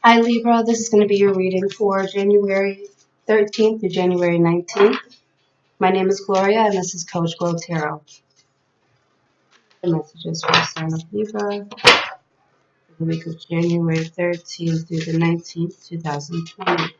Hi Libra, this is going to be your reading for January 13th to January 19th. My name is Gloria and this is Coach Glow Tarot. The messages for the sign of Libra for the week of January 13th through the 19th, 2020.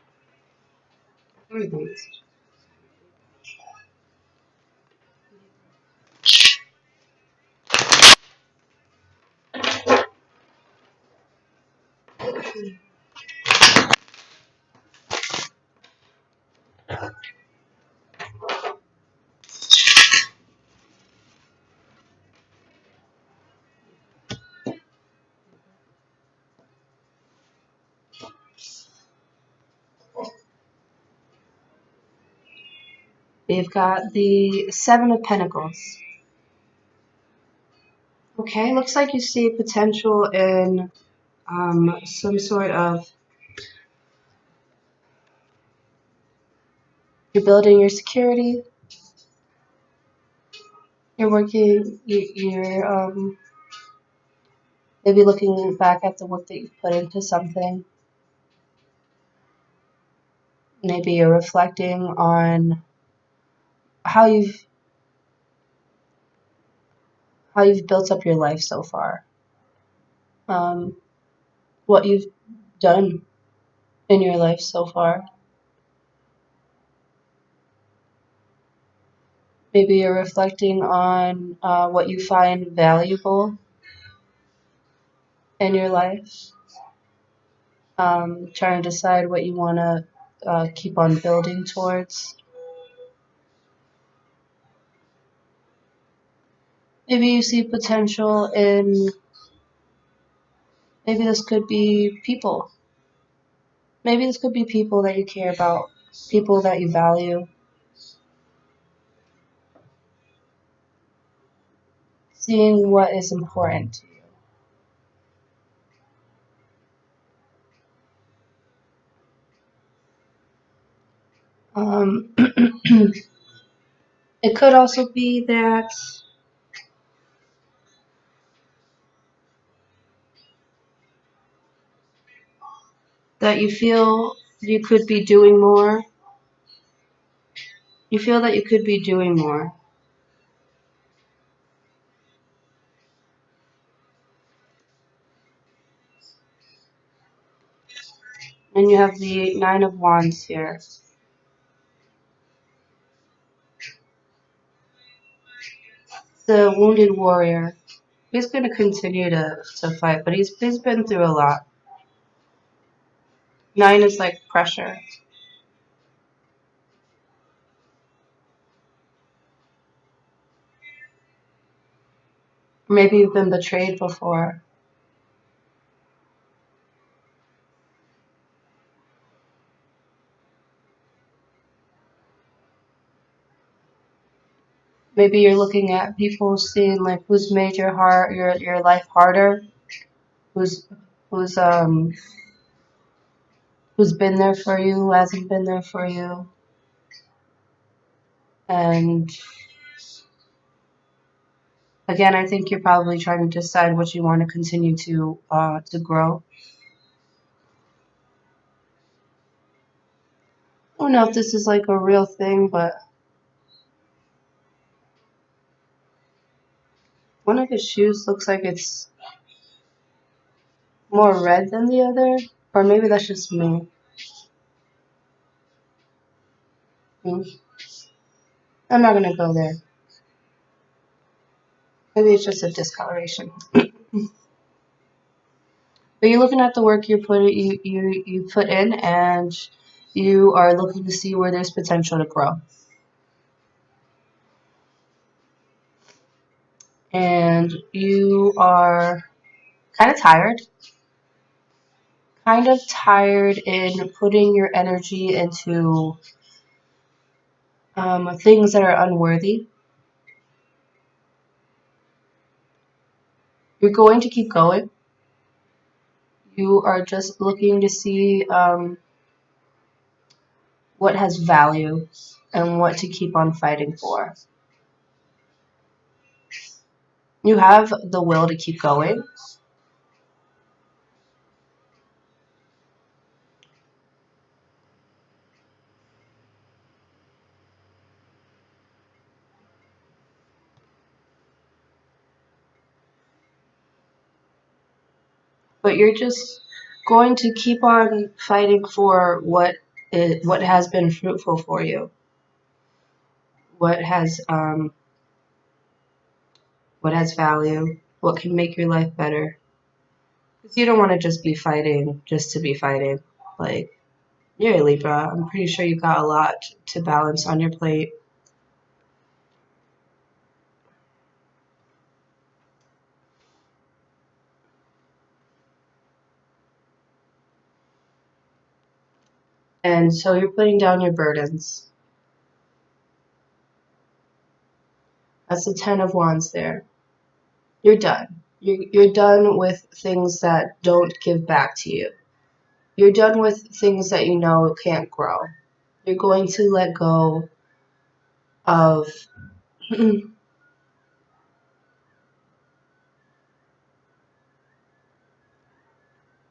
We've got the Seven of Pentacles. Okay, looks like you see potential in some sort of, you're building your security, you're working, you're maybe looking back at the work that you've put into something. Maybe you're reflecting on how you've built up your life so far, what you've done in your life so far. Maybe you're reflecting on what you find valuable in your life, trying to decide what you want to keep on building towards. Maybe you see potential in, maybe this could be people. Maybe this could be people that you care about, people that you value. Seeing what is important to you. It could also be that you feel you could be doing more. You feel that you could be doing more. And you have the Nine of Wands here. The wounded warrior. He's going to continue to fight, but he's been through a lot. Nine is like pressure. Maybe you've been betrayed before. Maybe you're looking at people, seeing like who's made your life harder, who's been there for you, who hasn't been there for you, and again, I think you're probably trying to decide what you want to continue to grow. I don't know if this is like a real thing, but one of his shoes looks like it's more red than the other, or maybe that's just me. I'm not gonna go there. Maybe it's just a discoloration. But you're looking at the work you put in, and you are looking to see where there's potential to grow. And you are kind of tired in putting your energy into things that are unworthy. You're going to keep going. You are just looking to see what has value and what to keep on fighting for. You have the will to keep going. but you're just going to keep on fighting for what has been fruitful for you, what has value, what can make your life better. Because you don't want to just be fighting just to be fighting. Like, you're a Libra. I'm pretty sure you've got a lot to balance on your plate. And so you're putting down your burdens. That's the Ten of Wands there. You're done. You're done with things that don't give back to you. You're done with things that you know can't grow. You're going to let go of the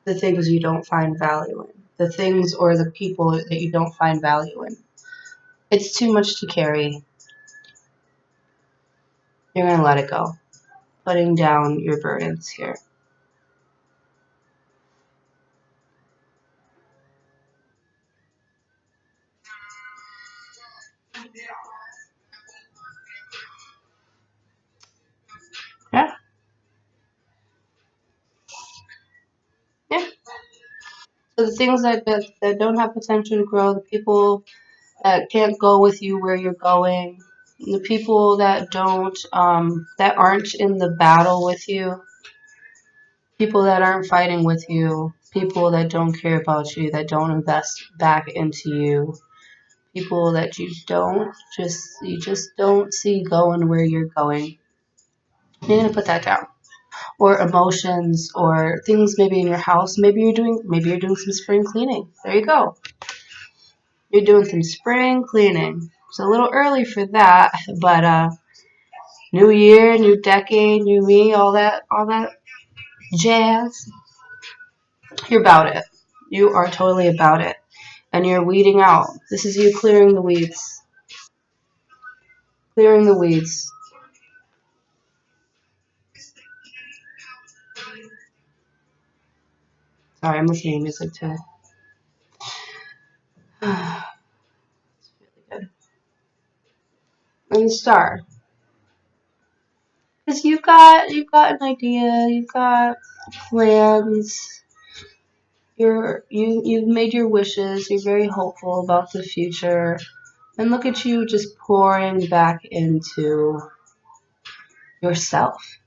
things you don't find value in, the things or the people that you don't find value in. It's too much to carry. You're going to let it go. Putting down your burdens here. Yeah, yeah. So the things that don't have potential to grow, the people that can't go with you where you're going, the people that don't that aren't in the battle with you, people that aren't fighting with you, people that don't care about you, that don't invest back into you, people that you just don't see going where you're going. You're gonna put that down. Or emotions or things maybe in your house. Maybe you're doing some spring cleaning. There you go. You're doing some spring cleaning. It's a little early for that, but new year, new decade, new me, all that jazz. You're about it. You are totally about it. And you're weeding out. This is you clearing the weeds. Clearing the weeds. Sorry, I'm listening to music too. It's really good. And the star. Because you've got an idea, you've got plans, you've made your wishes, you're very hopeful about the future. And look at you just pouring back into yourself.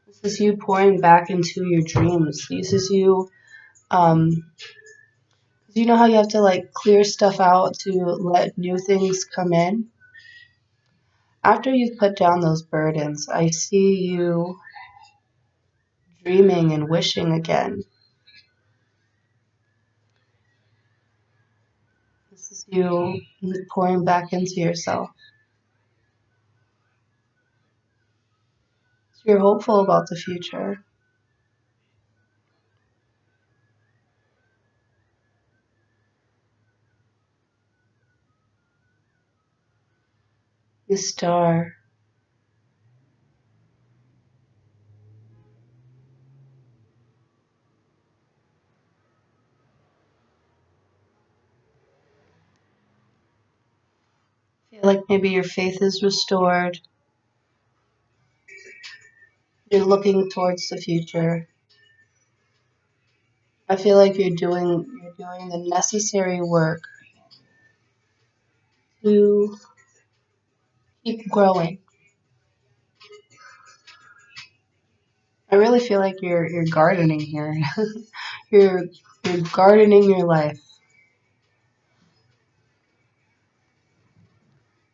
This is you pouring back into your dreams. This is you, you know how you have to like clear stuff out to let new things come in? After you've put down those burdens, I see you dreaming and wishing again. This is you pouring back into yourself. So you're hopeful about the future. The star. Feel like maybe your faith is restored. You're looking towards the future. I feel like you're doing the necessary work to keep growing. I really feel like you're gardening here. you're you're gardening your life.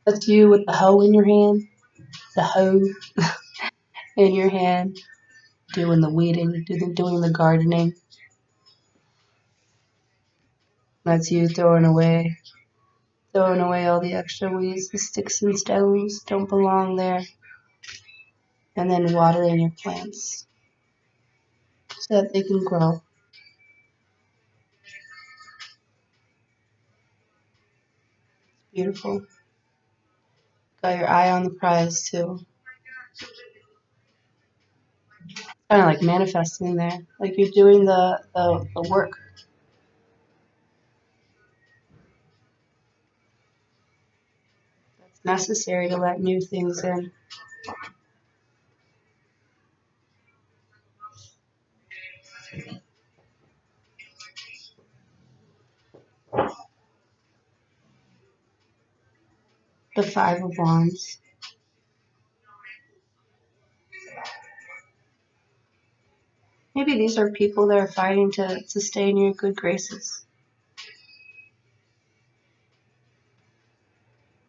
That's you with the hoe in your hand, the hoe in your hand, doing the weeding, doing the gardening. That's you throwing away all the extra weeds, the sticks and stones don't belong there, and then watering your plants so that they can grow. Beautiful. Got your eye on the prize too. Kind of like manifesting there. Like you're doing the work. That's necessary to let new things in. The Five of Wands. Maybe these are people that are fighting to stay in your good graces.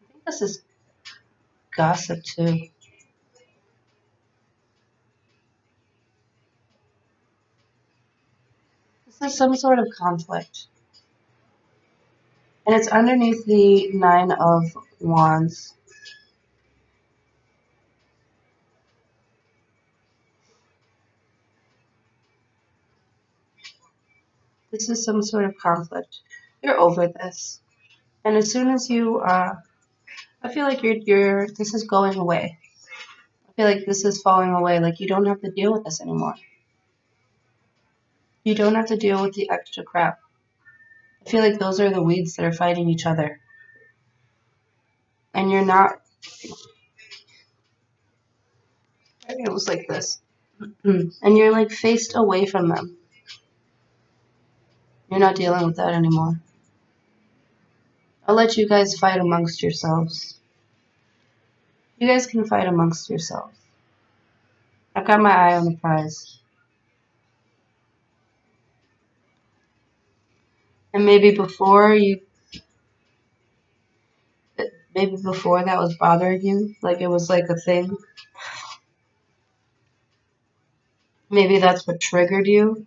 I think this is gossip too. This is some sort of conflict. And it's underneath the Nine of Wands. This is some sort of conflict. You're over this. And as soon as you, I feel like this is going away. I feel like this is falling away. Like you don't have to deal with this anymore. You don't have to deal with the extra crap. I feel like those are the weeds that are fighting each other. And you're not, it was like this. And you're like faced away from them. You're not dealing with that anymore. I'll let you guys fight amongst yourselves. You guys can fight amongst yourselves. I've got my eye on the prize. And maybe before that was bothering you, like it was like a thing. Maybe that's what triggered you.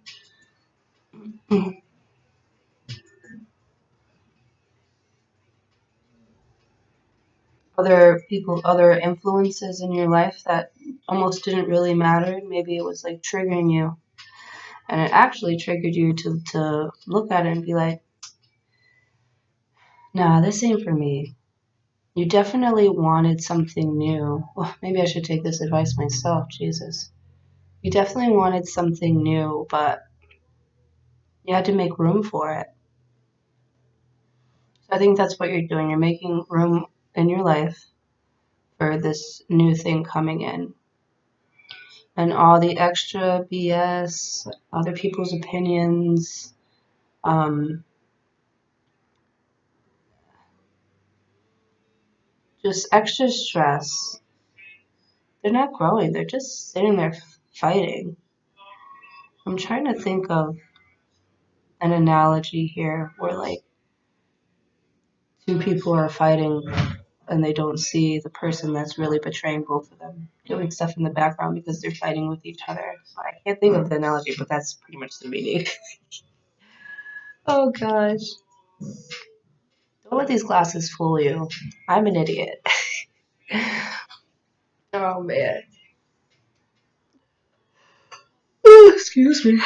Other people, other influences in your life that almost didn't really matter. Maybe it was like triggering you. And it actually triggered you to look at it and be like, nah, this ain't for me. You definitely wanted something new. Oh, maybe I should take this advice myself, Jesus. You definitely wanted something new, but you had to make room for it. So I think that's what you're doing. You're making room in your life for this new thing coming in. And all the extra BS, other people's opinions, just extra stress. They're not growing, they're just sitting there fighting. I'm trying to think of an analogy here where like two people are fighting and they don't see the person that's really betraying both of them, doing stuff in the background because they're fighting with each other. I can't think of the analogy, but that's pretty much the meaning. Oh gosh. Don't let these glasses fool you. I'm an idiot. Oh man. Ooh, excuse me.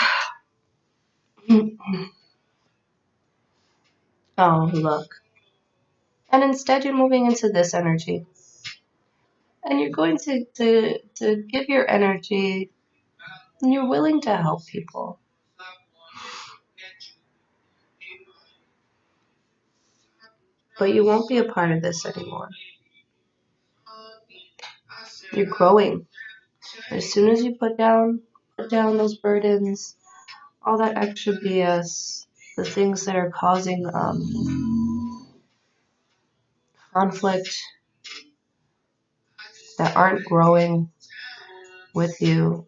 Oh, look. And instead you're moving into this energy. And you're going to give your energy and you're willing to help people. But you won't be a part of this anymore. You're growing. As soon as you put down those burdens, all that extra BS, the things that are causing conflict, that aren't growing with you,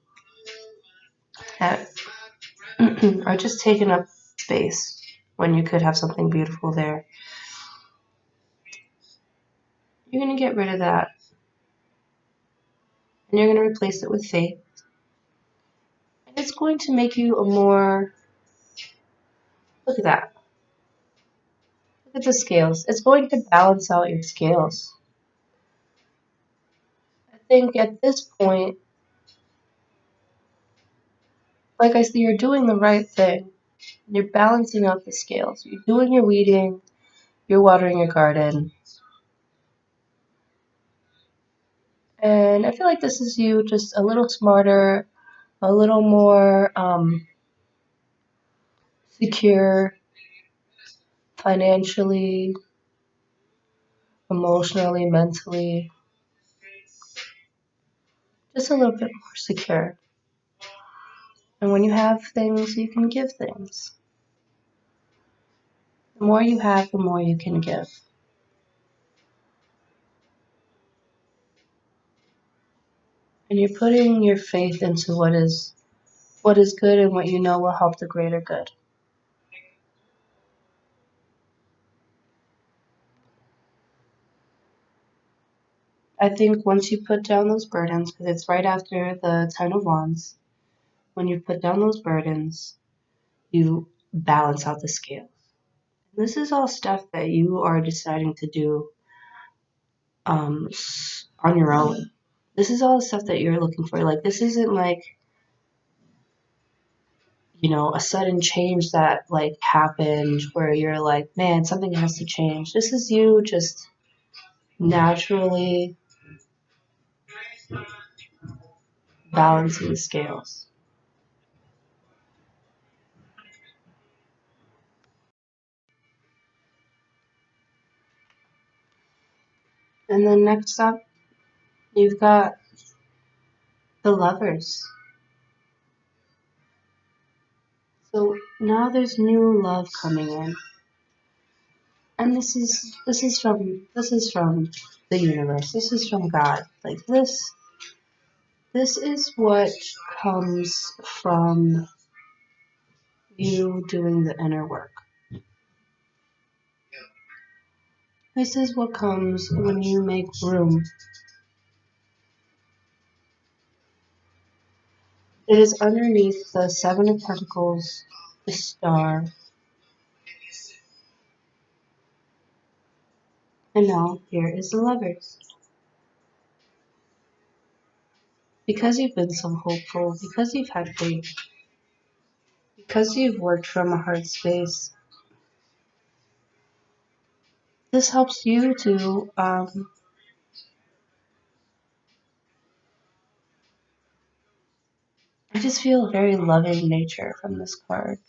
that are just taking up space when you could have something beautiful there. You're going to get rid of that. And you're going to replace it with faith. And it's going to make you a more, look at that. Look at the scales. It's going to balance out your scales. I think at this point, like I said, you're doing the right thing. You're balancing out the scales. You're doing your weeding. You're watering your garden. And I feel like this is you just a little smarter, a little more secure financially, emotionally, mentally, just a little bit more secure. And when you have things, you can give things. The more you have, the more you can give. And you're putting your faith into what is good and what you know will help the greater good. I think once you put down those burdens, because it's right after the Ten of Wands, when you put down those burdens, you balance out the scales. This is all stuff that you are deciding to do on your own. This is all the stuff that you're looking for. Like, this isn't like, a sudden change that like happened where you're like, man, something has to change. This is you just naturally balancing the scales. And then next up, you've got the Lovers. So now there's new love coming in. And this is from the universe. This is from God. Like this is what comes from you doing the inner work. This is what comes when you make room. It is underneath the Seven of Pentacles, the Star. And now here is the Lovers. Because you've been so hopeful, because you've had faith, because you've worked from a heart space, this helps you to I just feel a very loving nature from this card.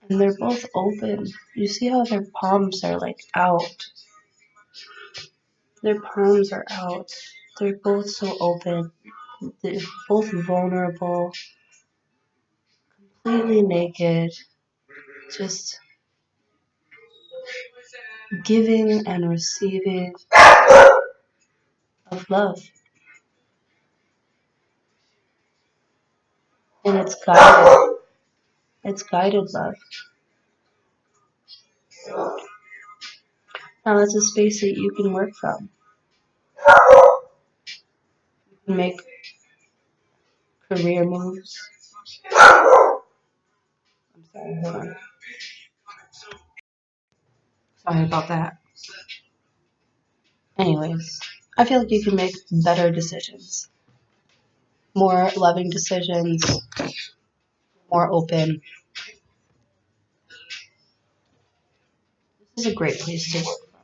And they're both open. You see how their palms are like out. Their palms are out. They're both so open. They're both vulnerable, completely naked, just giving and receiving of love. And it's guided. It's guided love. Now it's a space that you can work from. You can make career moves. I'm sorry, hold on. Sorry about that. Anyways, I feel like you can make better decisions. More loving decisions, more open. This is a great place to work from.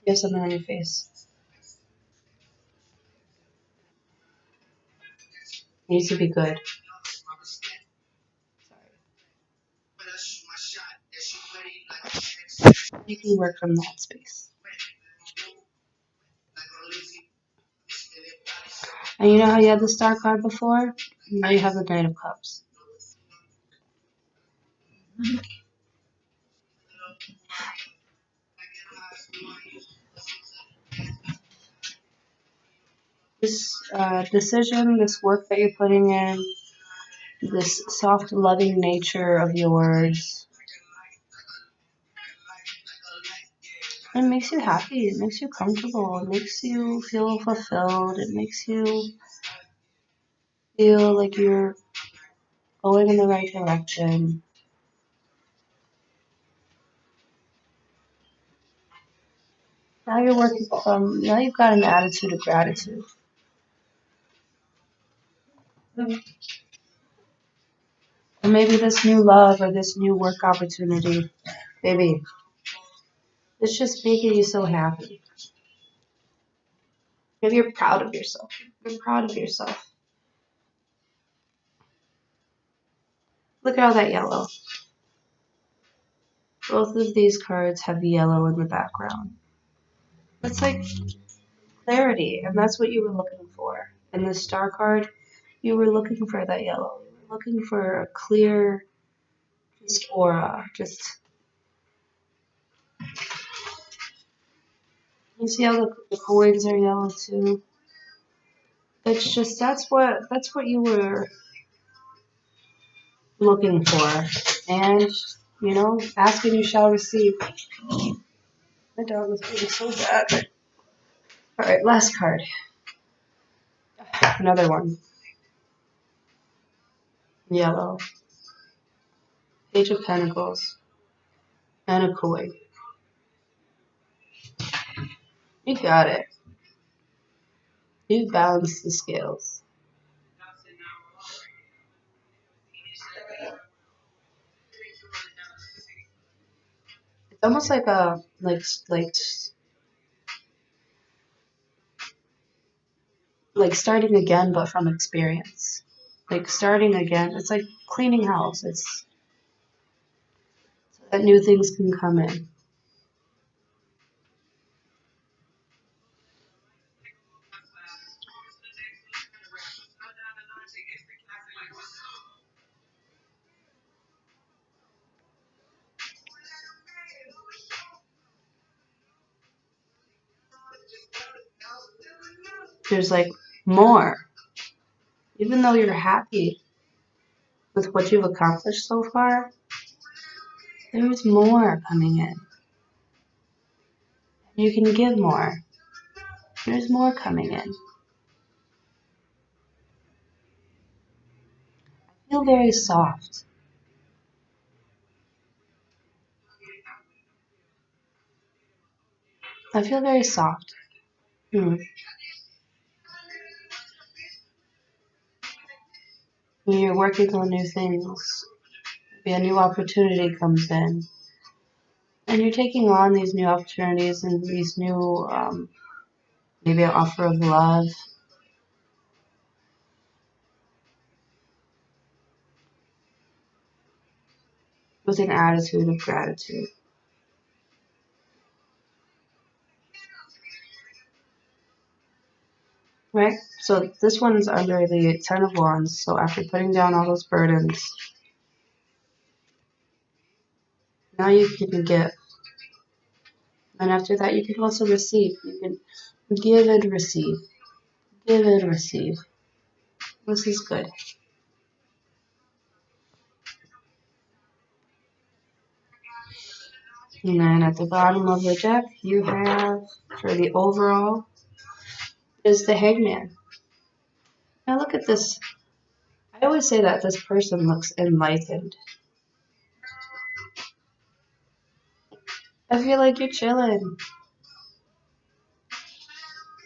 You have something on your face. It needs to be good. You can work from that space. And you know how you had the Star card before? Now you have the Knight of Cups. This decision, this work that you're putting in, this soft, loving nature of yours, it makes you happy. It makes you comfortable. It makes you feel fulfilled. It makes you feel like you're going in the right direction. Now you're working from, now you've got an attitude of gratitude. Or maybe this new love or this new work opportunity, baby, it's just making you so happy. Maybe you're proud of yourself. You're proud of yourself. Look at all that yellow. Both of these cards have yellow in the background. That's like clarity, and that's what you were looking for. In the star card, you were looking for that yellow. You were looking for a clear, just aura. Just, you see how the coins are yellow too? It's just, that's what you were looking for. And, you know, ask and you shall receive. My dog was being so bad. Alright, last card. Another one. Yellow. Page of Pentacles. And a coin. You got it. You balanced the scales. It's almost like a like starting again, but from experience. Like starting again. It's like cleaning house. It's so that new things can come in. There's like more. Even though you're happy with what you've accomplished so far, there's more coming in. You can give more. There's more coming in. I feel very soft. I feel very soft. When you're working on new things, maybe a new opportunity comes in, and you're taking on these new opportunities and these new, maybe an offer of love, with an attitude of gratitude. Right? So this one's under the Ten of Wands. So after putting down all those burdens, now you can give. And after that, you can also receive. You can give and receive. Give and receive. This is good. And then at the bottom of the deck, you have, for the overall, is the Hangman. Now look at this. I always say that this person looks enlightened. I feel like you're chilling.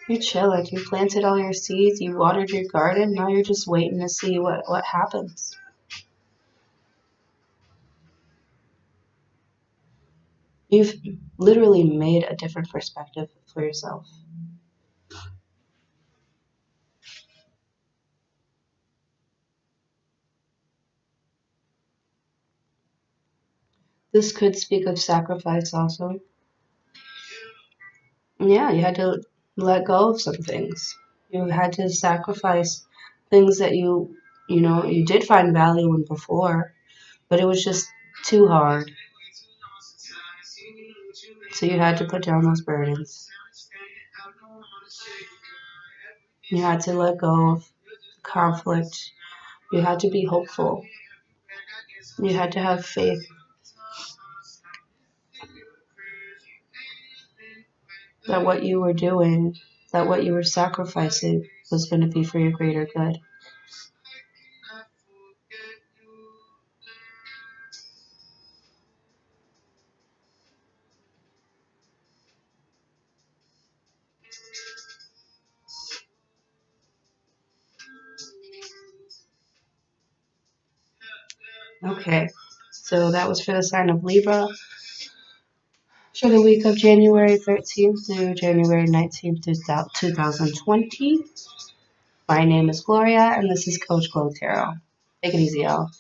You're chilling. You planted all your seeds. You watered your garden. Now you're just waiting to see what happens. You've literally made a different perspective for yourself. This could speak of sacrifice also. Yeah, you had to let go of some things. You had to sacrifice things that you did find value in before, but it was just too hard. So you had to put down those burdens. You had to let go of conflict. You had to be hopeful. You had to have faith that what you were doing, that what you were sacrificing was going to be for your greater good. Okay, so that was for the sign of Libra. For the week of January 13th through January 19th, 2020. My name is Gloria, and this is Coach Glow Tarot. Take it easy, y'all.